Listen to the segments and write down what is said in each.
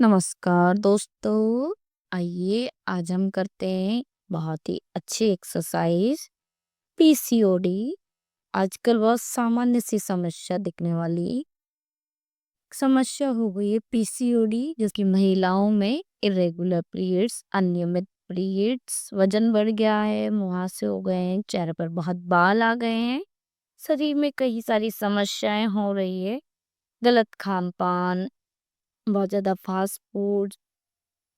नमस्कार दोस्तों। आइए आज हम करते हैं बहुत ही अच्छी एक्सरसाइज पीसीओडी। आजकल बहुत सामान्य सी समस्या दिखने वाली समस्या हो गई है पीसीओडी, जिसकी महिलाओं में इरेगुलर पीरियड्स, अनियमित पीरियड्स, वजन बढ़ गया है, मुहासे हो गए हैं, चेहरे पर बहुत बाल आ गए हैं, शरीर में कई सारी समस्याएं हो रही है, गलत खान पान, बहुत ज्यादा फास्ट फूड,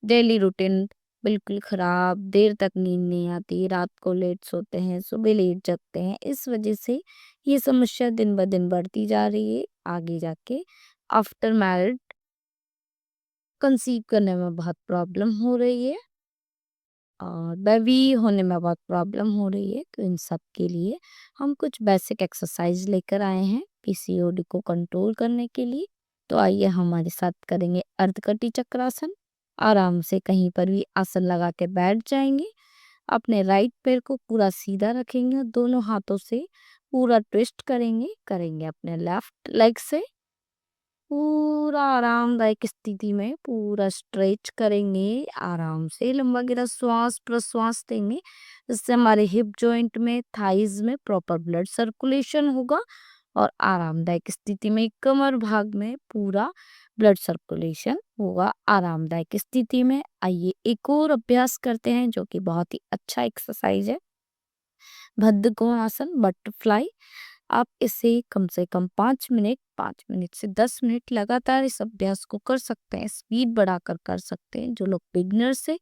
डेली रूटीन बिल्कुल खराब, देर तक नींद नहीं आती, रात को लेट सोते हैं, सुबह लेट जगते हैं। इस वजह से ये समस्या दिन ब दिन बढ़ती जा रही है। आगे जाके आफ्टर मैरिड कंसीव करने में बहुत प्रॉब्लम हो रही है और बेबी होने में बहुत प्रॉब्लम हो रही है। तो इन सब के लिए हम कुछ बेसिक एक्सरसाइज लेकर आए हैं पीसीओडी को कंट्रोल करने के लिए। तो आइए हमारे साथ करेंगे अर्धकटी चक्रासन। आराम से कहीं पर भी आसन लगा के बैठ जाएंगे। अपने राइट पैर को पूरा सीधा रखेंगे और दोनों हाथों से पूरा ट्विस्ट करेंगे करेंगे अपने लेफ्ट लेग से पूरा आरामदायक स्थिति में पूरा स्ट्रेच करेंगे। आराम से लंबा गिरा श्वास प्रश्वास देंगे, जिससे हमारे हिप जॉइंट में, थाइज में प्रॉपर ब्लड सर्कुलेशन होगा और आरामदायक स्थिति में कमर भाग में पूरा ब्लड सर्कुलेशन होगा। आरामदायक स्थिति में आइए एक और अभ्यास करते हैं, जो कि बहुत ही अच्छा एक्सरसाइज है, भद्रकोणासन बटरफ्लाई। आप इसे कम से कम 5 मिनट से 10 मिनट लगातार इस अभ्यास को कर सकते हैं। स्पीड बढ़ाकर कर सकते हैं। जो लोग बिगनर से,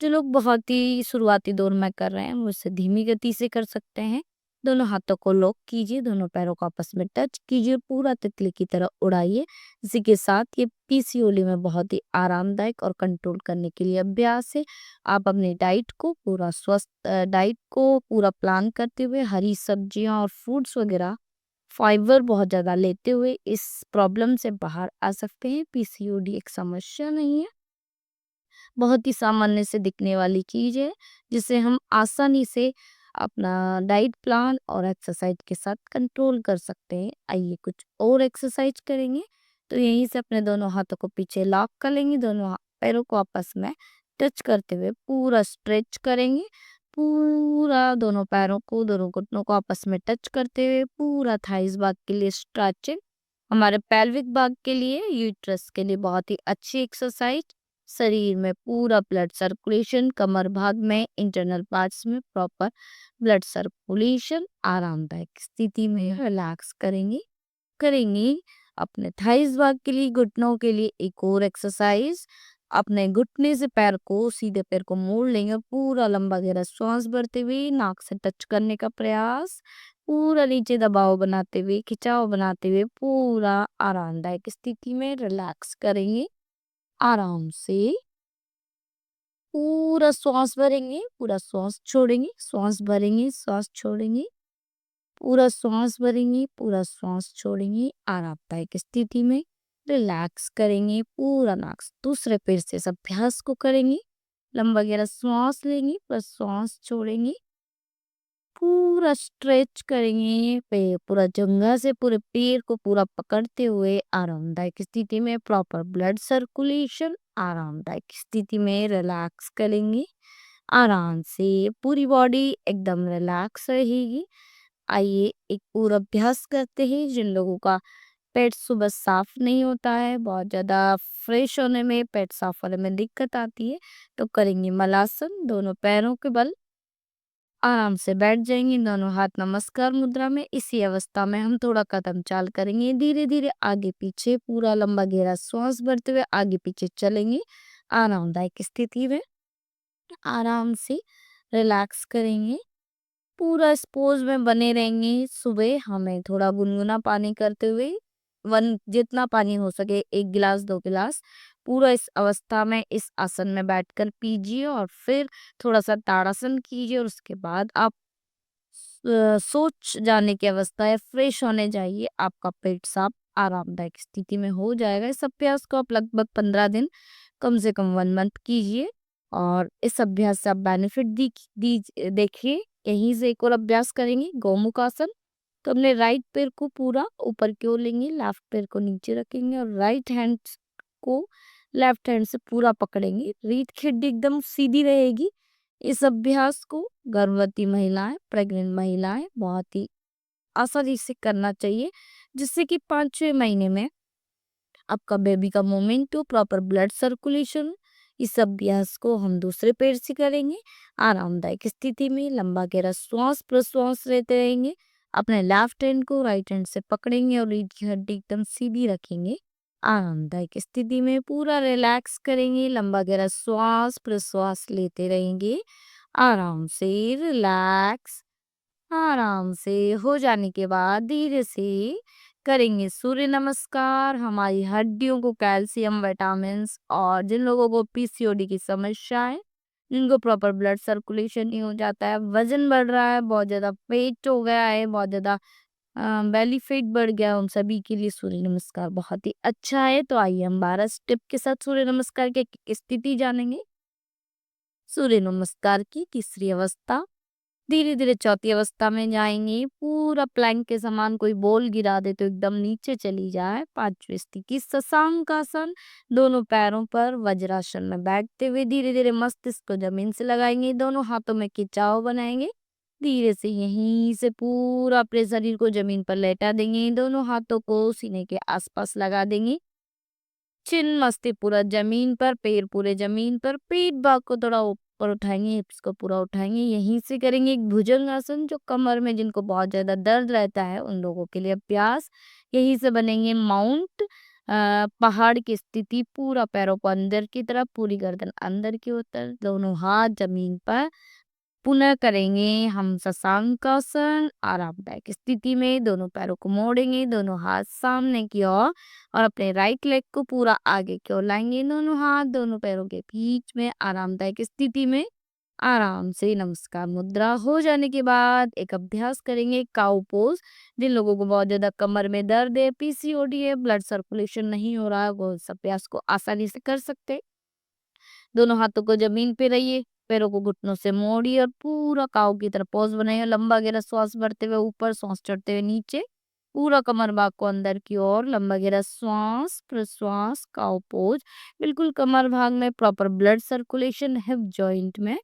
जो लोग बहुत ही शुरुआती दौर में कर रहे हैं, वो इसे धीमी गति से कर सकते हैं। दोनों हाथों को लॉक कीजिए, दोनों पैरों को आपस में टच कीजिए, पूरा तितली की तरह उड़ाइए। इसी के साथ ये पीसीओडी में बहुत ही आरामदायक और कंट्रोल करने के लिए अभ्यास है। आप अपनी डाइट को पूरा स्वस्थ डाइट को पूरा प्लान करते हुए हरी सब्जियां और फ्रूट्स वगैरह, फाइबर बहुत ज़्यादा लेते हुए इस प्रॉब्लम से बाहर आ सकते हैं। पीसीओडी एक समस्या नहीं है, बहुत ही सामान्य से दिखने वाली चीज़ है, जिसे हम आसानी से अपना डाइट प्लान और एक्सरसाइज के साथ कंट्रोल कर सकते हैं। आइए कुछ और एक्सरसाइज करेंगे। तो यहीं से अपने दोनों हाथों को पीछे लॉक कर लेंगे, दोनों पैरों को आपस में टच करते हुए पूरा स्ट्रेच करेंगे। पूरा दोनों पैरों को, दोनों घुटनों को आपस में टच करते हुए पूरा थाइस भाग के लिए स्ट्रेचिंग, हमारे पेल्विक भाग के लिए, यूट्रस के लिए बहुत ही अच्छी एक्सरसाइज। शरीर में पूरा ब्लड सर्कुलेशन, कमर भाग में, इंटरनल पार्ट्स में प्रॉपर ब्लड सर्कुलेशन। आरामदायक स्थिति में रिलैक्स करेंगे करेंगे अपने थाइस भाग के लिए, घुटनों के लिए एक और एक्सरसाइज। अपने घुटने से पैर को, सीधे पैर को मोड़ लेंगे और पूरा लंबा गहरा श्वास भरते हुए नाक से टच करने का प्रयास, पूरा नीचे दबाव बनाते हुए, खिंचाव बनाते हुए पूरा आरामदायक स्थिति में रिलैक्स करेंगे। आराम से पूरा श्वास भरेंगे, पूरा श्वास छोड़ेंगे, श्वास भरेंगे, श्वास छोड़ेंगे, पूरा श्वास भरेंगे, पूरा श्वास छोड़ेंगे। आरामदायक स्थिति में रिलैक्स करेंगे पूरा नाक से। दूसरे पैर से इस अभ्यास को करेंगे। लंबा गहरा श्वास लेंगे, पर श्वास छोड़ेंगे, पूरा स्ट्रेच करेंगे पूरा जंघा से पूरे पैर को पूरा पकड़ते हुए आरामदायक स्थिति में प्रॉपर ब्लड सर्कुलेशन। आरामदायक स्थिति में रिलैक्स करेंगे। आराम से पूरी बॉडी एकदम रिलैक्स रहेगी। आइए एक पूरा अभ्यास करते हैं। जिन लोगों का पेट सुबह साफ नहीं होता है, बहुत ज्यादा फ्रेश होने में, पेट साफ होने में दिक्कत आती है, तो करेंगे मलासन। दोनों पैरों के बल आराम से बैठ जाएंगे, दोनों हाथ नमस्कार मुद्रा में। इसी अवस्था में हम थोड़ा कदम चाल करेंगे, धीरे धीरे आगे पीछे, पूरा लंबा गहरा श्वास भरते हुए आगे पीछे चलेंगे। आरामदायक स्थिति में आराम से रिलैक्स करेंगे, पूरा इस पोज में बने रहेंगे। सुबह हमें थोड़ा गुनगुना पानी करते हुए, वन जितना पानी हो सके, 1 गिलास 2 गिलास पूरा इस अवस्था में इस आसन में बैठकर पीजिए और फिर थोड़ा सा ताड़ासन कीजिए और उसके बाद आप सोच जाने की अवस्था है, फ्रेश होने जाइए। आपका पेट साफ आरामदायक स्थिति में हो जाएगा। इस अभ्यास को आप लगभग 15 दिन, कम से कम 1 मंथ कीजिए और इस अभ्यास से आप बेनिफिट देखिए। यहीं से एक और अभ्यास करेंगे, गोमुख आसन। तो अपने राइट पैर को पूरा ऊपर की ओर लेंगे, लेफ्ट पैर को नीचे रखेंगे और राइट हैंड को लेफ्ट हैंड से पूरा पकड़ेंगे, रीढ़ की हड्डी एकदम सीधी रहेगी। इस अभ्यास को गर्भवती महिलाएं, प्रेग्नेंट महिलाएं बहुत ही आसानी से करना चाहिए, जिससे कि 5-6 महीने में आपका बेबी का मोमेंट हो, प्रॉपर ब्लड सर्कुलेशन। इस अभ्यास को हम दूसरे पैर से करेंगे। आरामदायक स्थिति में लंबा गहरा श्वास प्रश्वास लेते रहेंगे। अपने लेफ्ट हैंड को राइट हैंड से पकड़ेंगे और रीढ़ की हड्डी एकदम सीधी रखेंगे। आरामदायक स्थिति में पूरा रिलैक्स करेंगे। लंबा गहरा श्वास प्रश्वास लेते रहेंगे। आराम से रिलैक्स। आराम से हो जाने के बाद धीरे से करेंगे सूर्य नमस्कार। हमारी हड्डियों को कैल्शियम, विटामिन्स, और जिन लोगों को पीसीओडी की समस्या है, जिनको प्रॉपर ब्लड सर्कुलेशन नहीं हो जाता है, वजन बढ़ रहा है, बहुत ज्यादा पेट हो गया है, बहुत ज्यादा बेली फैट बढ़ गया है, उन सभी के लिए सूर्य नमस्कार बहुत ही अच्छा है। तो आइए हम 12 स्टेप के साथ सूर्य नमस्कार की एक स्थिति जानेंगे। सूर्य नमस्कार की तीसरी अवस्था, धीरे धीरे चौथी अवस्था में जाएंगे। पूरा प्लैंक के समान कोई बॉल गिरा दे तो एकदम नीचे चली जाए। पांचवी स्थिति शशांक आसन, दोनों पैरों पर वज्रासन में बैठते हुए धीरे धीरे मस्तिष्क को जमीन से लगाएंगे। दोनों हाथों में खिंचाव बनाएंगे। धीरे से यहीं से पूरा अपने शरीर को जमीन पर लेटा देंगे। दोनों हाथों को सीने के आसपास लगा देंगे। चिन मस्ती पूरा जमीन पर, पैर पूरे जमीन पर, पीठ भाग को थोड़ा ऊपर उठाएंगे, हिप्स को पूरा उठाएंगे। यहीं से करेंगे एक भुजंग आसन, जो कमर में जिनको बहुत ज्यादा दर्द रहता है उन लोगों के लिए अभ्यास। यहीं से बनेंगे माउंट पहाड़ की स्थिति, पूरा पैरों को अंदर की तरफ, पूरी गर्दन अंदर की ओर, दोनों हाथ जमीन पर। पुनः करेंगे हम शशांकासन। आरामदायक स्थिति में दोनों पैरों को मोड़ेंगे, दोनों हाथ सामने की ओर, और अपने राइट लेग को पूरा आगे की ओर लाएंगे। दोनों हाथ दोनों पैरों के बीच में आरामदायक स्थिति में आराम से नमस्कार मुद्रा हो जाने के बाद एक अभ्यास करेंगे काउ पोज। जिन लोगों को बहुत ज्यादा कमर में दर्द है, पीसीओडी है, ब्लड सर्कुलेशन नहीं हो रहा है, वो इस अभ्यास को आसानी से कर सकते हैं। दोनों हाथों को जमीन पे रहिए, पैरों को घुटनों से मोड़िए और पूरा काऊ की तरह पोज बनाइए। लंबा गहरा श्वास भरते हुए ऊपर, श्वास चढ़ते हुए नीचे, पूरा कमर भाग को अंदर की ओर। लंबा गहरा श्वास प्रश्वास, काऊ पोज। बिल्कुल कमर भाग में proper blood circulation, hip joint में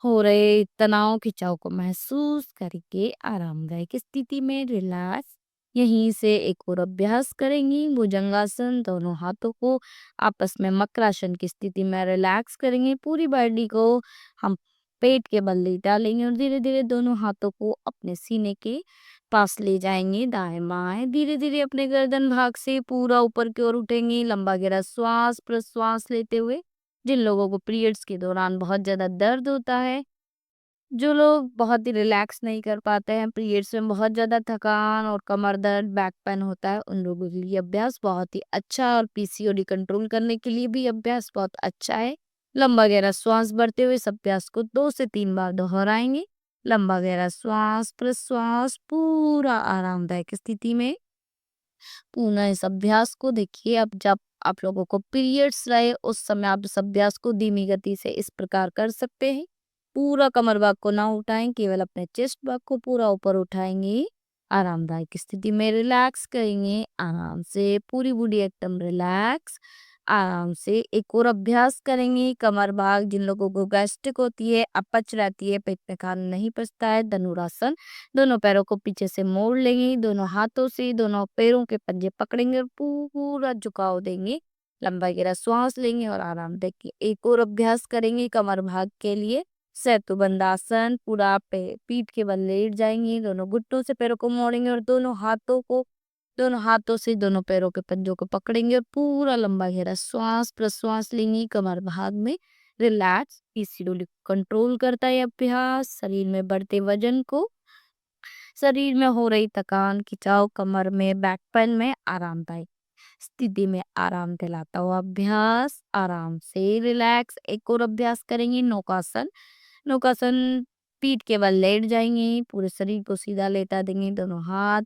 हो रहे तनाव खिंचाव को महसूस करके आरामदायक स्थिति में रिलैक्स। यहीं से एक और अभ्यास करेंगी भुजंगासन। दोनों हाथों को आपस में मकरासन की स्थिति में रिलैक्स करेंगे। पूरी बॉडी को हम पेट के बल लेटा लेंगे और धीरे धीरे दोनों हाथों को अपने सीने के पास ले जाएंगे, दाएं बाएं। धीरे धीरे अपने गर्दन भाग से पूरा ऊपर की ओर उठेंगे। लंबा गहरा श्वास प्रश्वास लेते हुए। जिन लोगों को पीरियड्स के दौरान बहुत ज्यादा दर्द होता है, जो लोग बहुत ही रिलैक्स नहीं कर पाते हैं, पीरियड्स में बहुत ज़्यादा थकान और कमर दर्द, बैक पेन होता है, उन लोगों के लिए अभ्यास बहुत ही अच्छा है, और पीसीओडी कंट्रोल करने के लिए भी अभ्यास बहुत अच्छा है। लंबा गहरा श्वास भरते हुए इस अभ्यास को 2 से 3 बार दोहराएंगे। लंबा गहरा श्वास प्रश्वास, पूरा आरामदायक स्थिति में। पुनः इस अभ्यास को देखिए, अब जब आप लोगों को पीरियड्स रहे उस समय आप इस अभ्यास को धीमी गति से इस प्रकार कर सकते हैं। पूरा कमर भाग को ना उठाएं, केवल अपने चेस्ट भाग को पूरा ऊपर उठाएंगे। आरामदायक स्थिति में रिलैक्स करेंगे। आराम से पूरी बॉडी एकदम रिलैक्स। आराम से एक और अभ्यास करेंगे कमर भाग। जिन लोगों को गैस्ट्रिक होती है, अपच रहती है, पेट में खाना नहीं पचता है, धनुरासन। दोनों पैरों को पीछे से मोड़ लेंगे। दोनों हाथों से दोनों पैरों के पंजे पकड़ेंगे और पूरा झुकाव देंगे। लंबा गहरा श्वास लेंगे और आराम देंगे। एक और अभ्यास करेंगे कमर भाग के लिए सेतुबंधासन। पूरा पीठ के बल लेट जाएंगे। दोनों घुटनों से पैरों को मोड़ेंगे और दोनों हाथों से दोनों पैरों के पंजों को पकड़ेंगे और पूरा लंबा गहरा श्वास प्रश्वास लेंगे कमर भाग में। रिलैक्स पीसीओडी कंट्रोल करता है अभ्यास। शरीर में बढ़ते वजन को, शरीर में हो रही थकान खिंचाव, कमर में, बैक पेन में आरामदायक स्थिति में आराम दिलाता हुआ अभ्यास। आराम से रिलैक्स एक और अभ्यास करेंगे नौकासन। नौकासन, पीठ के बल लेट जाएंगे, पूरे शरीर को सीधा लेटा देंगे। दोनों हाथ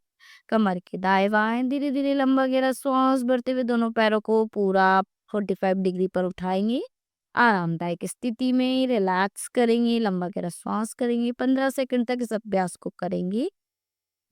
कमर के दाएं बाएं। धीरे धीरे लंबा गहरा श्वास भरते हुए दोनों पैरों को पूरा 45 डिग्री पर उठाएंगे। आरामदायक स्थिति में रिलैक्स करेंगे। लंबा गहरा श्वास करेंगे। 15 सेकंड तक इस अभ्यास को करेंगे।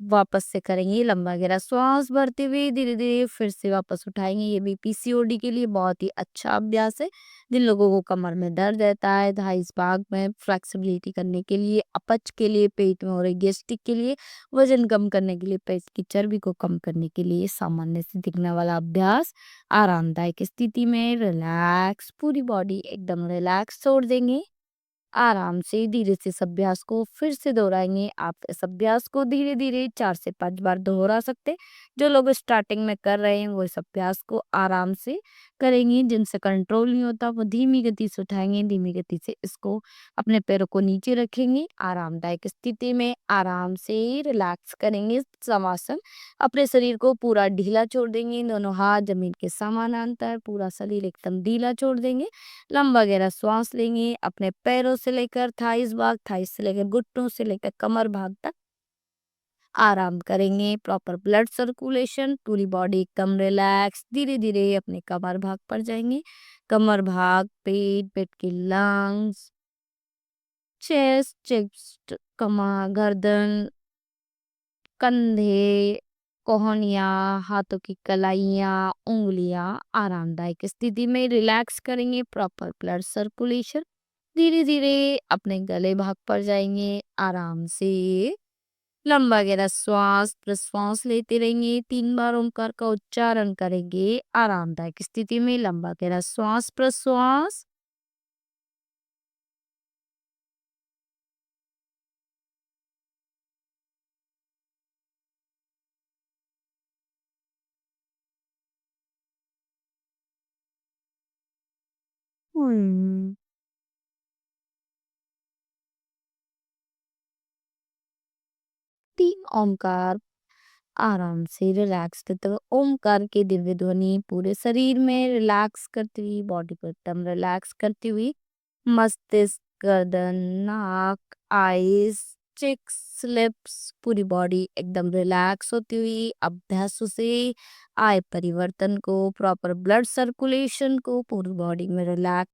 वापस से करेंगे लंबा गहरा श्वास भरते हुए धीरे धीरे फिर से वापस उठाएंगे। ये भी पीसीओडी के लिए बहुत ही अच्छा अभ्यास है। जिन लोगों को कमर में दर्द रहता है, थाइस भाग में फ्लेक्सिबिलिटी करने के लिए, अपच के लिए, पेट में हो रही गैस्ट्रिक के लिए, वजन कम करने के लिए, पेट की चर्बी को कम करने के लिए सामान्य से दिखने वाला अभ्यास। आरामदायक स्थिति में रिलैक्स, पूरी बॉडी एकदम रिलैक्स छोड़ देंगे। आराम से धीरे से इस अभ्यास को फिर से दोहराएंगे। आप इस अभ्यास को धीरे धीरे 4 से 5 बार दोहरा सकते। जो लोग स्टार्टिंग में कर रहे हैं वो इस अभ्यास को आराम से करेंगे। जिनसे कंट्रोल नहीं होता वो धीमी गति से उठाएंगे, धीमी गति से इसको अपने पैरों को नीचे रखेंगे। आरामदायक स्थिति में आराम से रिलैक्स करेंगे शवासन। अपने शरीर को पूरा ढीला छोड़ देंगे, दोनों हाथ जमीन के समानांतर, पूरा शरीर एकदम ढीला छोड़ देंगे। लंबा गहरा श्वास लेंगे अपने पैरों से लेकर थाइस भाग, थाइस से लेकर घुटनों से लेकर कमर भाग तक आराम करेंगे। प्रॉपर ब्लड सर्कुलेशन, पूरी बॉडी एकदम रिलैक्स। धीरे धीरे अपने कमर भाग पर जाएंगे। कमर भाग, पेट, पेट की लंग्स, चेस्ट, चेस्ट, कमर, गर्दन, कंधे, कोहनियाँ, हाथों की कलाइयाँ, उंगलियां आरामदायक स्थिति में रिलैक्स करेंगे। Proper blood circulation. धीरे धीरे अपने गले भाग पर जाएंगे। आराम से लंबा गहरा श्वास प्रश्वास लेते रहेंगे। 3 बार ओंकार का उच्चारण करेंगे। आरामदायक स्थिति में लंबा गहरा श्वास प्रश्वास। हम्म 3 ओंकार आराम से रिलैक्स करते हुए ओमकार की दिव्य ध्वनि पूरे शरीर में रिलैक्स करती हुई, बॉडी को एकदम रिलैक्स करती हुई, मस्तिष्क, गर्दन, नाक, आईज, चिक्स, लिप्स, पूरी बॉडी एकदम रिलैक्स होती हुई अभ्यासों से आय परिवर्तन को, प्रॉपर ब्लड सर्कुलेशन को पूरी बॉडी में रिलैक्स